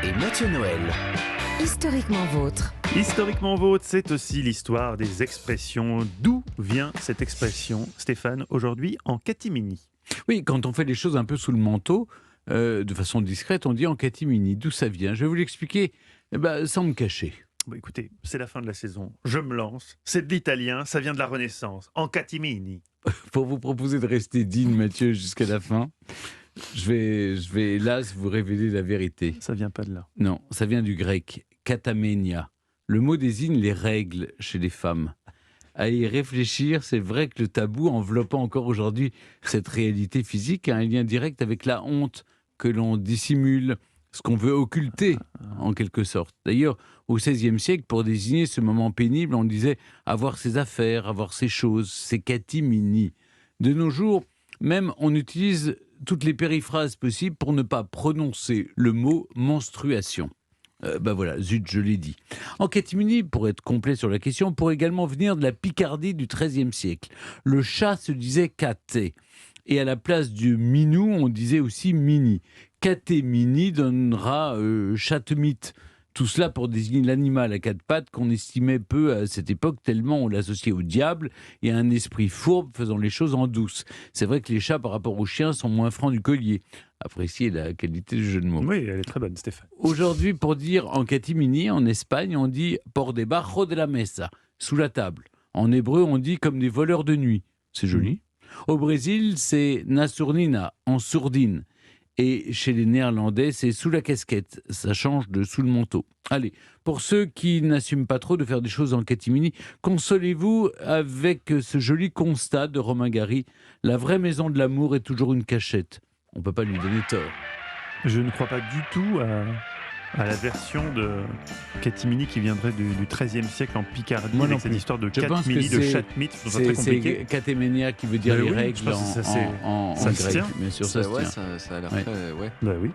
et Mathieu Noël. Historiquement vôtre. Historiquement vôtre, c'est aussi l'histoire des expressions. D'où vient cette expression, Stéphane, aujourd'hui en catimini? Oui, quand on fait les choses un peu sous le manteau, de façon discrète, on dit en catimini. D'où ça vient? Je vais vous l'expliquer sans me cacher. Bon, écoutez, c'est la fin de la saison. Je me lance. C'est de l'italien, ça vient de la Renaissance. En catimini. Pour vous proposer de rester digne, Mathieu, jusqu'à la fin, je vais hélas vous révéler la vérité. Ça vient pas de là. Non, ça vient du grec, katamenia. Le mot désigne les règles chez les femmes. À y réfléchir, c'est vrai que le tabou enveloppant encore aujourd'hui cette réalité physique a un lien direct avec la honte que l'on dissimule, ce qu'on veut occulter en quelque sorte. D'ailleurs, au XVIe siècle, pour désigner ce moment pénible, on disait avoir ses affaires, avoir ses choses, ses catimini. De nos jours, même on utilise toutes les périphrases possibles pour ne pas prononcer le mot menstruation. Voilà, zut, je l'ai dit. En catimini, pour être complet sur la question, pourrait également venir de la Picardie du XIIIe siècle. Le chat se disait caté. Et à la place du minou, on disait aussi mini. Catémini donnera chatemite. Tout cela pour désigner l'animal à quatre pattes qu'on estimait peu à cette époque, tellement on l'associait au diable et à un esprit fourbe faisant les choses en douce. C'est vrai que les chats, par rapport aux chiens, sont moins francs du collier. Appréciez la qualité du jeu de mots. Oui, elle est très bonne, Stéphane. Aujourd'hui, pour dire en catimini, en Espagne, on dit por debajo de la mesa, sous la table. En hébreu, on dit comme des voleurs de nuit. C'est joli. Au Brésil, c'est na surdina, en sourdine. Et chez les Néerlandais, c'est sous la casquette. Ça change de sous le manteau. Allez, pour ceux qui n'assument pas trop de faire des choses en catimini, consolez-vous avec ce joli constat de Romain Gary. La vraie maison de l'amour est toujours une cachette. On ne peut pas lui donner tort. Je ne crois pas du tout à la version de catimini qui viendrait du XIIIe siècle en Picardie, Moi non avec cette plus. histoire de Je pense catimini, que de c'est- chatmite, c'est très compliqué. C'est catéménia qui veut dire Ben les oui, règles je pense que ça, en ça se grec. tient. Bien sûr, ça se tient. Ça a l'air Ouais. très... Ouais. Bah oui.